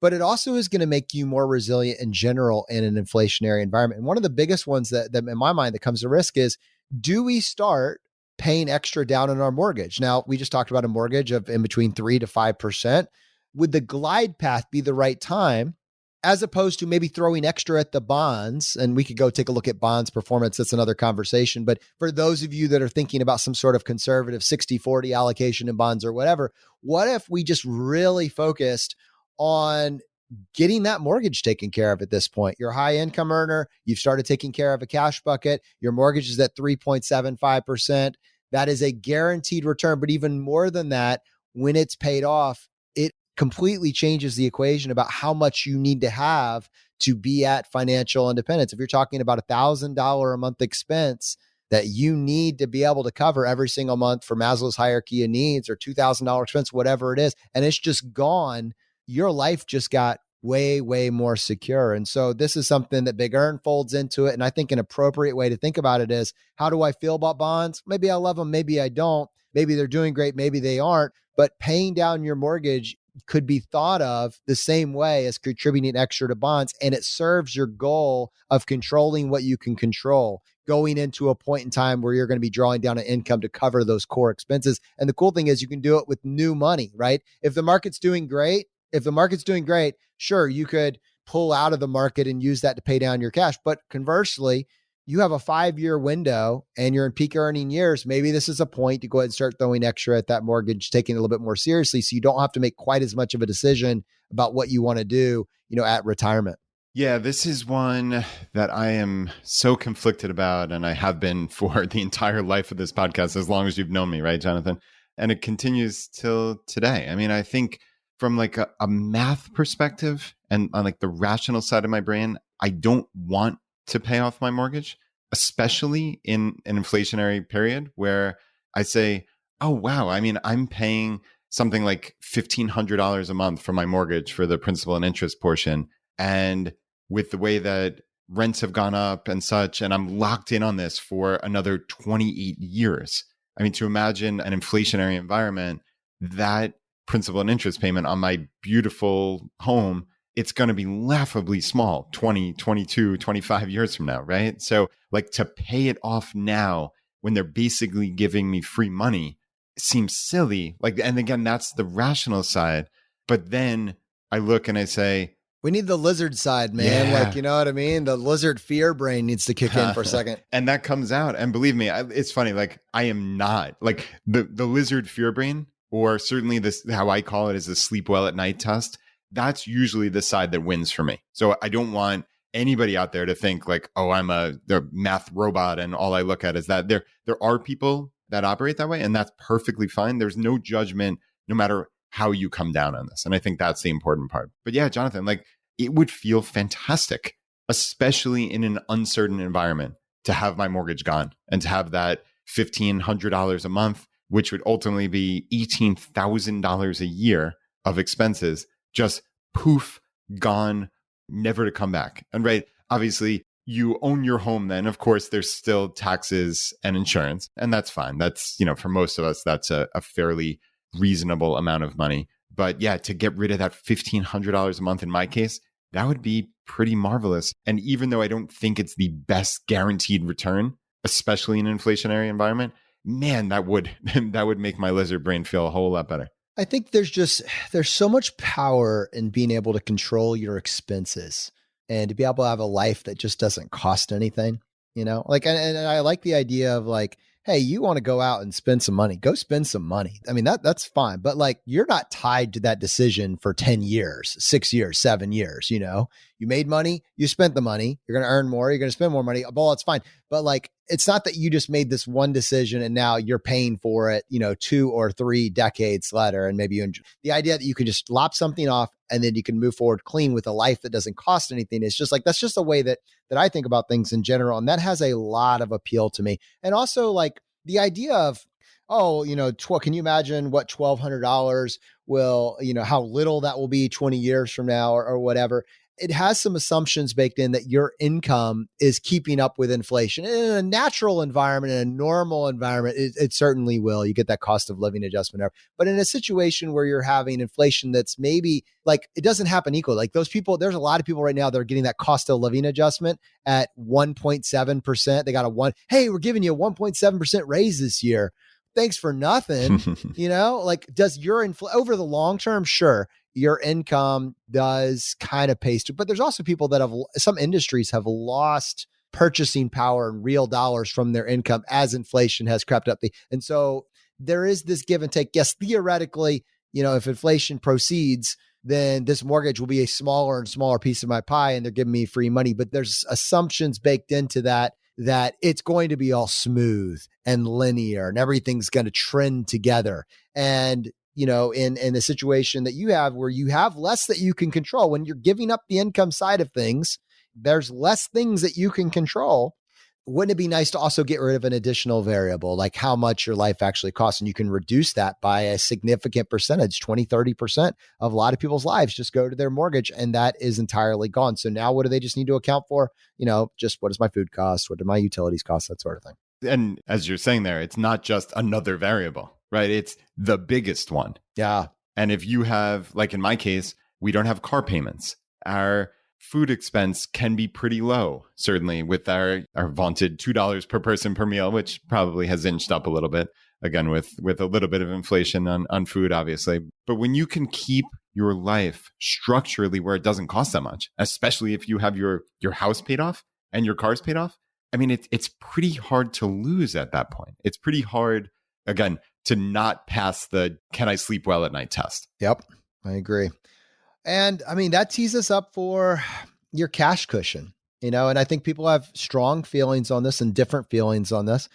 but it also is going to make you more resilient in general in an inflationary environment. And one of the biggest ones that in my mind that comes to risk is, do we start paying extra down on our mortgage? Now, we just talked about a mortgage of in between 3 to 5%. Would the glide path be the right time, as opposed to maybe throwing extra at the bonds? And we could go take a look at bonds performance. That's another conversation. But for those of you that are thinking about some sort of conservative 60-40 allocation in bonds or whatever, what if we just really focused on getting that mortgage taken care of at this point? You're a high income earner. You've started taking care of a cash bucket. Your mortgage is at 3.75%. That is a guaranteed return. But even more than that, when it's paid off, it completely changes the equation about how much you need to have to be at financial independence. If you're talking about $1,000 a month expense that you need to be able to cover every single month for Maslow's hierarchy of needs, or $2,000 expense, whatever it is, and it's just gone, your life just got way, way more secure. And so this is something that Big Earn folds into it. And I think an appropriate way to think about it is, how do I feel about bonds? Maybe I love them, maybe I don't. Maybe they're doing great, maybe they aren't. But paying down your mortgage could be thought of the same way as contributing extra to bonds. And it serves your goal of controlling what you can control, going into a point in time where you're going to be drawing down an income to cover those core expenses. And the cool thing is you can do it with new money, right? If the market's doing great, sure, you could pull out of the market and use that to pay down your cash. But conversely, you have a 5-year window and you're in peak earning years. Maybe this is a point to go ahead and start throwing extra at that mortgage, taking it a little bit more seriously, so you don't have to make quite as much of a decision about what you want to do, at retirement. Yeah, this is one that I am so conflicted about, and I have been for the entire life of this podcast, as long as you've known me, right, Jonathan? And it continues till today. I mean, I think from like a math perspective and on like the rational side of my brain, I don't want to pay off my mortgage, especially in an inflationary period where I say, oh, wow, I mean, I'm paying something like $1,500 a month for my mortgage for the principal and interest portion. And with the way that rents have gone up and such, and I'm locked in on this for another 28 years. I mean, to imagine an inflationary environment, that principal and interest payment on my beautiful home, it's going to be laughably small 20, 22, 25 years from now, right? So like to pay it off now when they're basically giving me free money seems silly. Like, and again, that's the rational side. But then I look and I say, we need the lizard side, man. Yeah. Like, you know what I mean? The lizard fear brain needs to kick in for a second. And that comes out. And believe me, it's funny. Like, I am not like the lizard fear brain, or certainly this, how I call it, is the sleep well at night test. That's usually the side that wins for me. So I don't want anybody out there to think like, oh, I'm the math robot and all I look at is that. There are people that operate that way, and that's perfectly fine. There's no judgment, no matter how you come down on this. And I think that's the important part. But yeah, Jonathan, like it would feel fantastic, especially in an uncertain environment, to have my mortgage gone and to have that $1,500 a month, which would ultimately be $18,000 a year of expenses, just poof, gone, never to come back. And right, obviously you own your home then. Of course, there's still taxes and insurance, and that's fine. That's, for most of us, that's a fairly reasonable amount of money. But yeah, to get rid of that $1,500 a month in my case, that would be pretty marvelous. And even though I don't think it's the best guaranteed return, especially in an inflationary environment, man, that would make my lizard brain feel a whole lot better. I think there's so much power in being able to control your expenses and to be able to have a life that just doesn't cost anything, like, and I like the idea of like, hey, you want to go out and spend some money, go spend some money. I mean, that's fine. But like, you're not tied to that decision for 10 years, 6 years, 7 years, you made money, you spent the money, you're going to earn more, you're going to spend more money. Well, it's fine. But like, it's not that you just made this one decision and now you're paying for it, 2 or 3 decades later. And maybe the idea that you can just lop something off and then you can move forward clean with a life that doesn't cost anything. It's just like, that's just the way that I think about things in general. And that has a lot of appeal to me. And also like the idea of, can you imagine what $1,200 will, how little that will be 20 years from now or whatever. it has some assumptions baked in that your income is keeping up with inflation. In a natural environment, in a normal environment, it certainly will. You get that cost of living adjustment there. But in a situation where you're having inflation that's maybe like, it doesn't happen equally. Like those people, there's a lot of people right now that are getting that cost of living adjustment at 1.7%. They got hey, we're giving you a 1.7% raise this year. Thanks for nothing. Like does your over the long term? Sure. Your income does kind of pace to, but there's also people that some industries have lost purchasing power and real dollars from their income as inflation has crept up. And so there is this give and take. Yes, theoretically, if inflation proceeds, then this mortgage will be a smaller and smaller piece of my pie and they're giving me free money. But there's assumptions baked into that it's going to be all smooth and linear and everything's going to trend together. And in the situation that you have where you have less that you can control, when you're giving up the income side of things, there's less things that you can control. Wouldn't it be nice to also get rid of an additional variable, like how much your life actually costs? And you can reduce that by a significant percentage, 20, 30% of a lot of people's lives just go to their mortgage and that is entirely gone. So now what do they just need to account for? Just what does my food cost? What do my utilities cost? That sort of thing. And as you're saying there, it's not just another variable, right? It's the biggest one. Yeah. And if you have, like in my case, we don't have car payments. Our food expense can be pretty low, certainly with our vaunted $2 per person per meal, which probably has inched up a little bit, again, with a little bit of inflation on food, obviously. But when you can keep your life structurally where it doesn't cost that much, especially if you have your house paid off and your car's paid off, I mean, it's pretty hard to lose at that point. It's pretty hard, again, to not pass the can I sleep well at night test. Yep, I agree. And I mean, that tees us up for your cash cushion, and I think people have strong feelings on this and different feelings on this.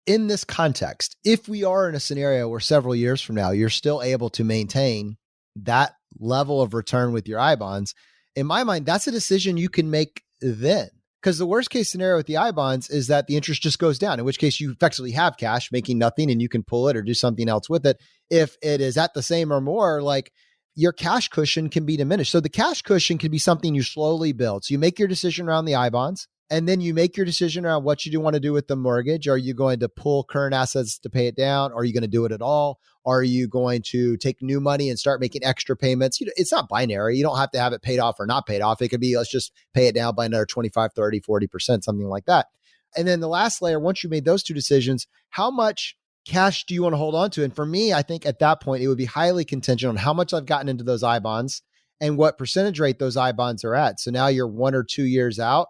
In this context, if we are in a scenario where several years from now, you're still able to maintain that level of return with your I bonds, in my mind, that's a decision you can make then. Because the worst case scenario with the I bonds is that the interest just goes down, in which case you effectively have cash making nothing and you can pull it or do something else with it. If it is at the same or more, like your cash cushion can be diminished. So the cash cushion can be something you slowly build. So you make your decision around the I bonds, and then you make your decision around what you do want to do with the mortgage. Are you going to pull current assets to pay it down? Are you going to do it at all? Are you going to take new money and start making extra payments? It's not binary. You don't have to have it paid off or not paid off. It could be, let's just pay it down by another 25, 30, 40%, something like that. And then the last layer, once you made those two decisions, how much cash do you want to hold on to? And for me, I think at that point, it would be highly contingent on how much I've gotten into those I bonds and what percentage rate those I bonds are at. So now you're 1 or 2 years out.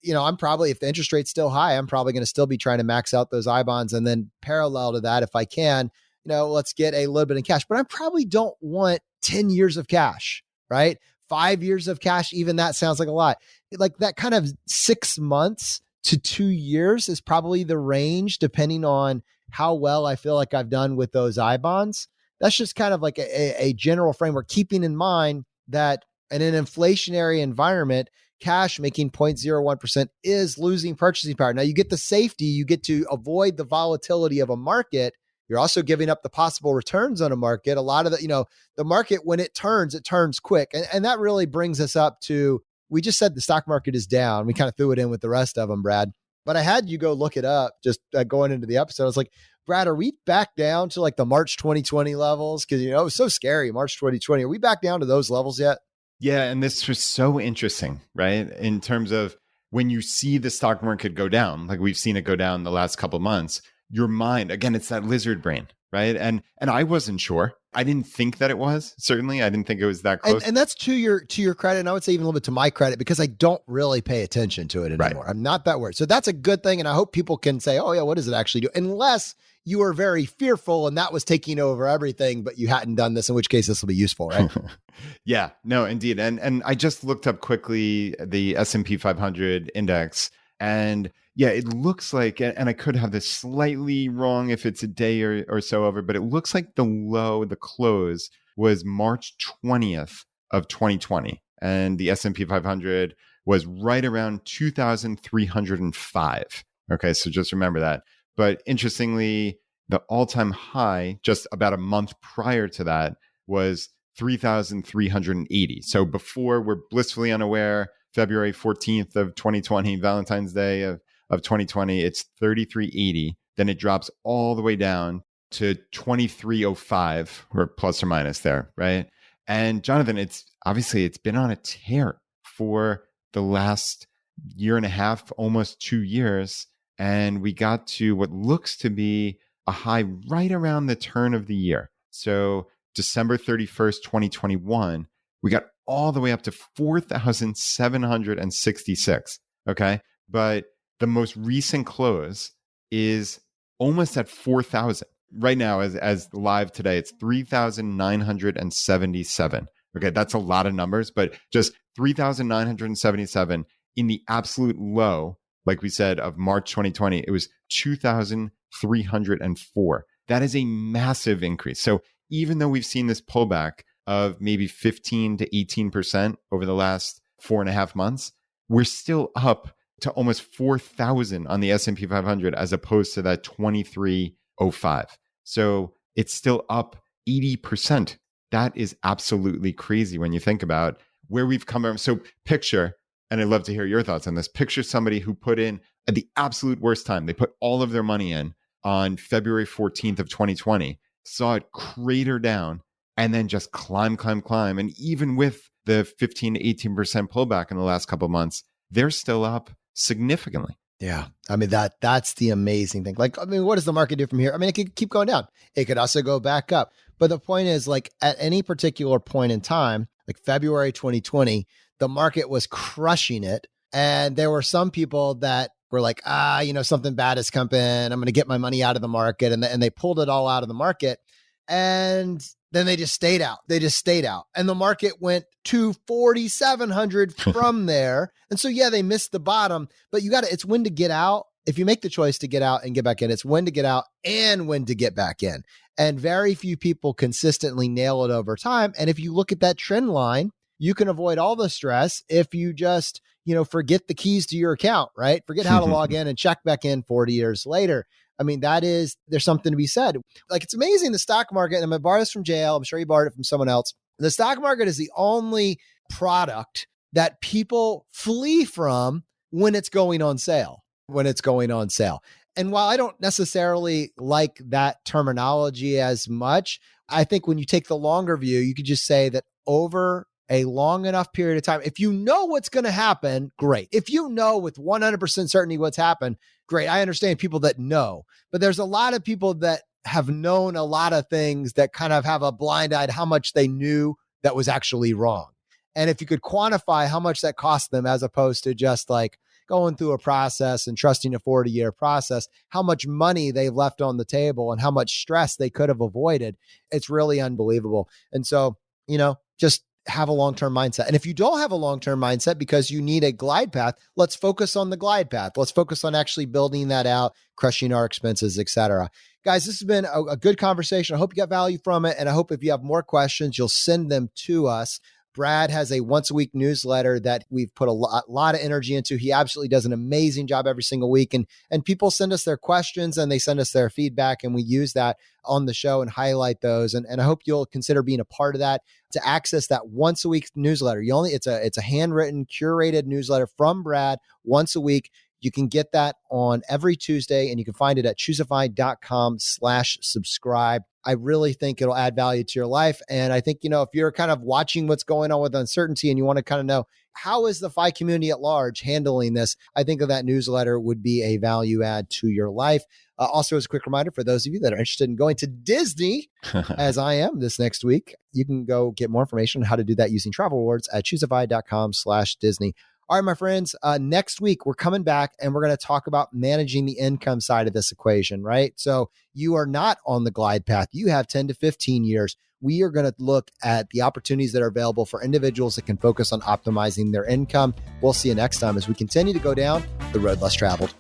I'm probably, if the interest rate's still high, I'm probably going to still be trying to max out those I bonds. And then parallel to that, if I can, let's get a little bit in cash. But I probably don't want 10 years of cash, right? 5 years of cash, even that sounds like a lot. Like that kind of 6 months to 2 years is probably the range, depending on how well I feel like I've done with those I bonds. That's just kind of like a general framework, keeping in mind that in an inflationary environment, cash making 0.01% is losing purchasing power. Now you get the safety, you get to avoid the volatility of a market. You're also giving up the possible returns on a market. A lot of the market, when it turns quick. And that really brings us up to, we just said the stock market is down. We kind of threw it in with the rest of them, Brad. But I had you go look it up just going into the episode. I was like, Brad, are we back down to like the March 2020 levels? Because, it was so scary, March 2020. Are we back down to those levels yet? Yeah. And this was so interesting, right? In terms of when you see the stock market go down, like we've seen it go down the last couple of months, your mind, again, it's that lizard brain, right? And I wasn't sure. I didn't think that it was. Certainly, I didn't think it was that close. And that's to your credit. And I would say even a little bit to my credit, because I don't really pay attention to it anymore. Right. I'm not that worried. So that's a good thing. And I hope people can say, oh yeah, what does it actually do? Unless you were very fearful and that was taking over everything, but you hadn't done this, in which case this will be useful, right? Yeah, no, indeed. And I just looked up quickly the S&P 500 index, and yeah, it looks like, and I could have this slightly wrong if it's a day or so over, but it looks like the close was March 20th of 2020. And the S&P 500 was right around 2,305. Okay, so just remember that. But interestingly, the all-time high just about a month prior to that was 3,380. So before we're blissfully unaware, February 14th of 2020, Valentine's Day of 2020, it's 3,380. Then it drops all the way down to 2,305, or plus or minus there, right? And Jonathan, it's been on a tear for the last year and a half, almost 2 years. And we got to what looks to be a high right around the turn of the year. So December 31st, 2021, we got all the way up to 4,766. Okay. But the most recent close is almost at 4,000. Right now, as live today, it's 3,977. Okay. That's a lot of numbers, but just 3,977 in the absolute low, like we said, of March 2020, it was 2,304. That is a massive increase. So even though we've seen this pullback of maybe 15 to 18% over the last 4.5 months, we're still up to almost 4,000 on the S&P 500 as opposed to that 2,305. So it's still up 80%. That is absolutely crazy when you think about where we've come from. So picture, and I'd love to hear your thoughts on this, picture somebody who put in at the absolute worst time. They put all of their money in on February 14th of 2020, saw it crater down, and then just climb. And even with the 15 to 18% pullback in the last couple of months, they're still up significantly. Yeah. I mean, that's the amazing thing. Like, I mean, what does the market do from here? I mean, it could keep going down. It could also go back up. But the point is, like, at any particular point in time, like February 2020, the market was crushing it. And there were some people that were like, something bad has come in. I'm going to get my money out of the market. And they pulled it all out of the market. And then they just stayed out. And the market went to 4,700 from there. And so, yeah, they missed the bottom, but it's when to get out. If you make the choice to get out and get back in, it's when to get out and when to get back in. And very few people consistently nail it over time. And if you look at that trend line, you can avoid all the stress if you just, forget the keys to your account, right? Forget how to log in and check back in 40 years later. I mean, there's something to be said. Like, it's amazing, the stock market, and I'm going to borrow this from JL. I'm sure you borrowed it from someone else. The stock market is the only product that people flee from when it's going on sale. And while I don't necessarily like that terminology as much, I think when you take the longer view, you could just say that over a long enough period of time, if you know what's going to happen, great. If you know with 100% certainty what's happened, great. I understand people that know, but there's a lot of people that have known a lot of things that kind of have a blind eye to how much they knew that was actually wrong. And if you could quantify how much that cost them, as opposed to just like going through a process and trusting a 40-year process, how much money they've left on the table and how much stress they could have avoided, it's really unbelievable. And so, just have a long-term mindset. And if you don't have a long-term mindset because you need a glide path, let's focus on the glide path. Let's focus on actually building that out, crushing our expenses, et cetera. Guys, this has been a good conversation. I hope you got value from it. And I hope if you have more questions, you'll send them to us. Brad has a once-a-week newsletter that we've put a lot of energy into. He absolutely does an amazing job every single week. And people send us their questions and they send us their feedback, and we use that on the show and highlight those. And I hope you'll consider being a part of that. To access that once-a-week newsletter, it's a handwritten, curated newsletter from Brad once a week. You can get that on every Tuesday, and you can find it at choosify.com/subscribe. I really think it'll add value to your life. And I think, if you're kind of watching what's going on with uncertainty and you want to kind of know, how is the FI community at large handling this? I think that newsletter would be a value add to your life. Also, as a quick reminder, for those of you that are interested in going to Disney, as I am this next week, you can go get more information on how to do that using travel rewards at choosify.com/Disney. All right, my friends, next week, we're coming back and we're going to talk about managing the income side of this equation, right? So you are not on the glide path. You have 10 to 15 years. We are going to look at the opportunities that are available for individuals that can focus on optimizing their income. We'll see you next time as we continue to go down the road less traveled.